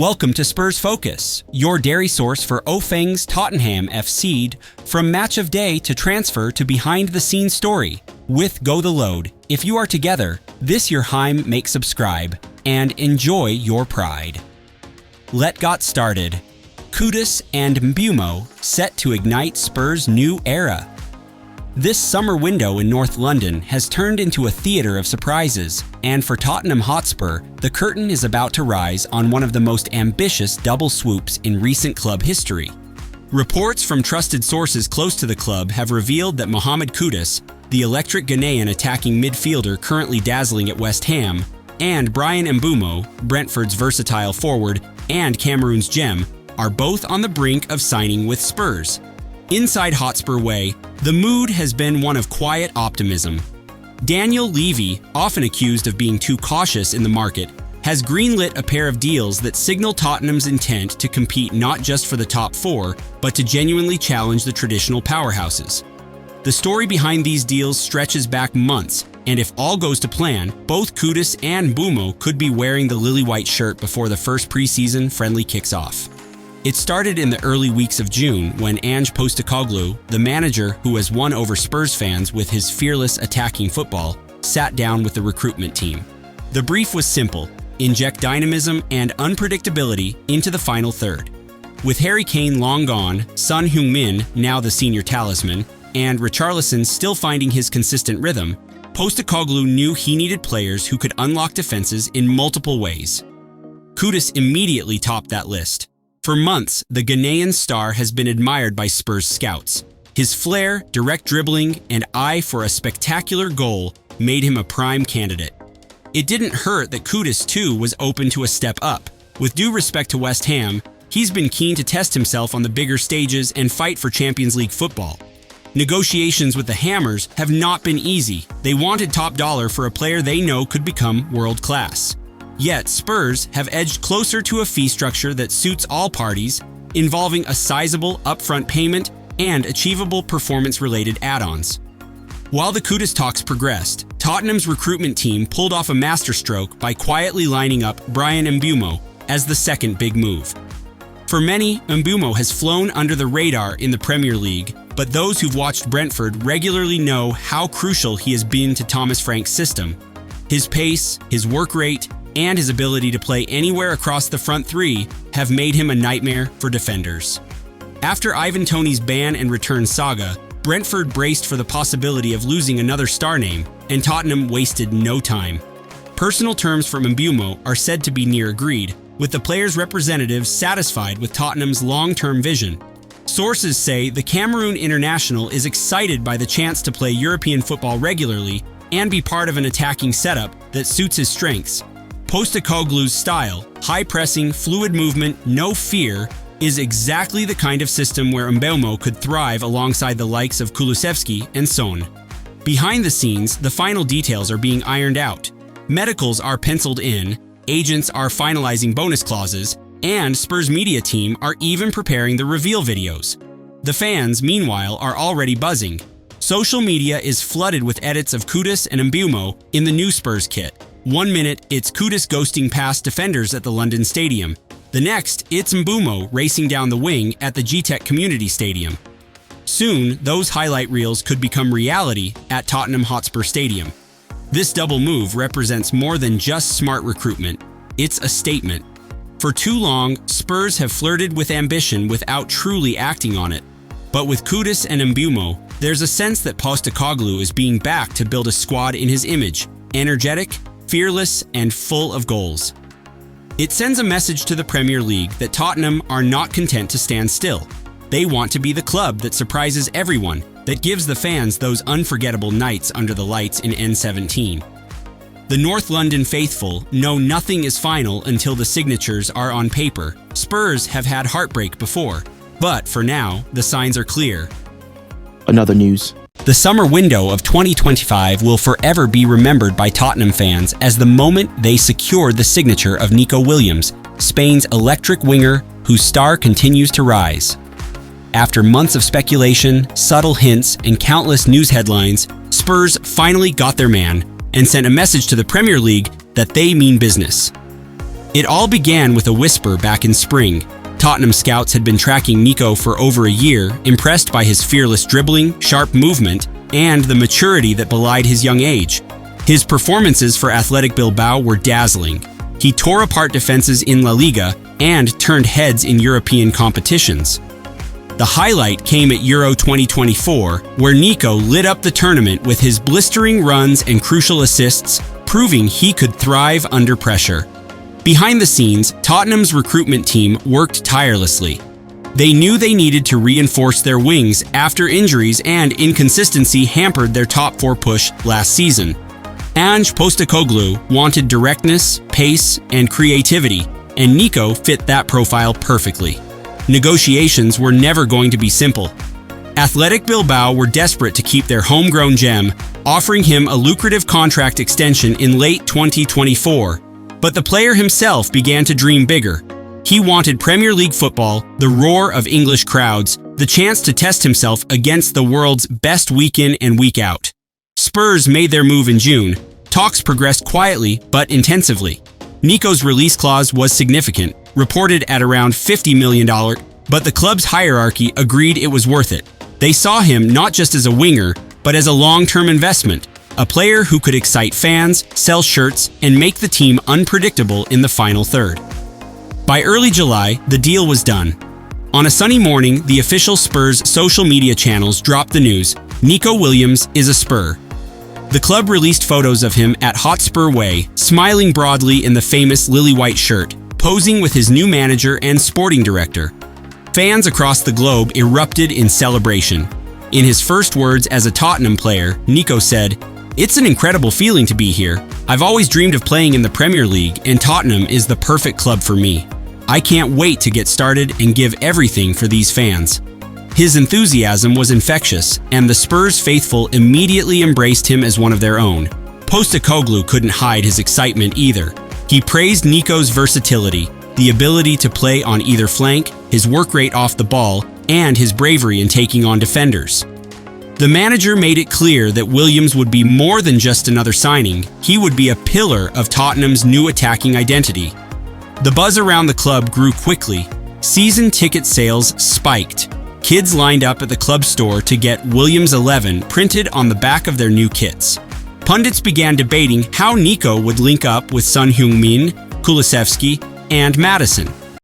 Welcome to Spurs Focus, your dairy source for Ofeng's Tottenham FC, from match of day to transfer to behind-the-scenes story. With Go the Load, if you are together, this your Heim make subscribe, and enjoy your pride. Let got started. Kudus and Mbeumo set to ignite Spurs' new era. This summer window in North London has turned into a theater of surprises, and for Tottenham Hotspur, the curtain is about to rise on one of the most ambitious double swoops in recent club history. Reports from trusted sources close to the club have revealed that Mohamed Kudus, the electric Ghanaian attacking midfielder currently dazzling at West Ham, and Bryan Mbeumo, Brentford's versatile forward and Cameroon's gem, are both on the brink of signing with Spurs. Inside Hotspur Way, the mood has been one of quiet optimism. Daniel Levy, often accused of being too cautious in the market, has greenlit a pair of deals that signal Tottenham's intent to compete not just for the top four, but to genuinely challenge the traditional powerhouses. The story behind these deals stretches back months, and if all goes to plan, both Kudus and Mbeumo could be wearing the lily-white shirt before the first preseason friendly kicks off. It started in the early weeks of June when Ange Postecoglou, the manager who has won over Spurs fans with his fearless attacking football, sat down with the recruitment team. The brief was simple: inject dynamism and unpredictability into the final third. With Harry Kane long gone, Son Heung-min now the senior talisman, and Richarlison still finding his consistent rhythm, Postecoglou knew he needed players who could unlock defenses in multiple ways. Kudus immediately topped that list. For months, the Ghanaian star has been admired by Spurs scouts. His flair, direct dribbling, and eye for a spectacular goal made him a prime candidate. It didn't hurt that Kudus, too, was open to a step up. With due respect to West Ham, he's been keen to test himself on the bigger stages and fight for Champions League football. Negotiations with the Hammers have not been easy. They wanted top dollar for a player they know could become world-class. Yet, Spurs have edged closer to a fee structure that suits all parties, involving a sizable upfront payment and achievable performance-related add-ons. While the Kudus talks progressed, Tottenham's recruitment team pulled off a masterstroke by quietly lining up Bryan Mbeumo as the second big move. For many, Mbeumo has flown under the radar in the Premier League, but those who've watched Brentford regularly know how crucial he has been to Thomas Frank's system. His pace, his work rate, and his ability to play anywhere across the front three have made him a nightmare for defenders. After Ivan Toney's ban and return saga, Brentford braced for the possibility of losing another star name, and Tottenham wasted no time. Personal terms for Mbeumo are said to be near agreed, with the player's representatives satisfied with Tottenham's long-term vision. Sources say the Cameroon international is excited by the chance to play European football regularly and be part of an attacking setup that suits his strengths. Postecoglou's style, high-pressing, fluid movement, no fear, is exactly the kind of system where Mbeumo could thrive alongside the likes of Kulusevski and Son. Behind the scenes, the final details are being ironed out. Medicals are penciled in, agents are finalizing bonus clauses, and Spurs media team are even preparing the reveal videos. The fans, meanwhile, are already buzzing. Social media is flooded with edits of Kudus and Mbeumo in the new Spurs kit. One minute, it's Kudus ghosting past defenders at the London Stadium. The next, it's Mbeumo racing down the wing at the GTEC Community Stadium. Soon, those highlight reels could become reality at Tottenham Hotspur Stadium. This double move represents more than just smart recruitment. It's a statement. For too long, Spurs have flirted with ambition without truly acting on it. But with Kudus and Mbeumo, there's a sense that Postecoglou is being backed to build a squad in his image, energetic, fearless, and full of goals. It sends a message to the Premier League that Tottenham are not content to stand still. They want to be the club that surprises everyone, that gives the fans those unforgettable nights under the lights in N17. The North London faithful know nothing is final until the signatures are on paper. Spurs have had heartbreak before, but for now, the signs are clear. Another news. The summer window of 2025 will forever be remembered by Tottenham fans as the moment they secured the signature of Nico Williams, Spain's electric winger whose star continues to rise. After months of speculation, subtle hints, and countless news headlines, Spurs finally got their man and sent a message to the Premier League that they mean business. It all began with a whisper back in spring. Tottenham scouts had been tracking Nico for over a year, impressed by his fearless dribbling, sharp movement, and the maturity that belied his young age. His performances for Athletic Bilbao were dazzling. He tore apart defenses in La Liga and turned heads in European competitions. The highlight came at Euro 2024, where Nico lit up the tournament with his blistering runs and crucial assists, proving he could thrive under pressure. Behind the scenes, Tottenham's recruitment team worked tirelessly. They knew they needed to reinforce their wings after injuries and inconsistency hampered their top four push last season. Ange Postecoglou wanted directness, pace, and creativity, and Nico fit that profile perfectly. Negotiations were never going to be simple. Athletic Bilbao were desperate to keep their homegrown gem, offering him a lucrative contract extension in late 2024. But the player himself began to dream bigger. He wanted Premier League football, the roar of English crowds, the chance to test himself against the world's best week in and week out. Spurs made their move in June. Talks progressed quietly but intensively. Nico's release clause was significant, reported at around $50 million, but the club's hierarchy agreed it was worth it. They saw him not just as a winger, but as a long-term investment, a player who could excite fans, sell shirts, and make the team unpredictable in the final third. By early July, the deal was done. On a sunny morning, the official Spurs social media channels dropped the news: Nico Williams is a Spur. The club released photos of him at Hotspur Way, smiling broadly in the famous lily-white shirt, posing with his new manager and sporting director. Fans across the globe erupted in celebration. In his first words as a Tottenham player, Nico said, "It's an incredible feeling to be here. I've always dreamed of playing in the Premier League, and Tottenham is the perfect club for me. I can't wait to get started and give everything for these fans." His enthusiasm was infectious, and the Spurs faithful immediately embraced him as one of their own. Postecoglou couldn't hide his excitement either. He praised Nico's versatility, the ability to play on either flank, his work rate off the ball, and his bravery in taking on defenders. The manager made it clear that Williams would be more than just another signing. He would be a pillar of Tottenham's new attacking identity. The buzz around the club grew quickly. Season ticket sales spiked. Kids lined up at the club store to get Williams 11 printed on the back of their new kits. Pundits began debating how Nico would link up with Son Heung-min, Kulusevski, and Madison.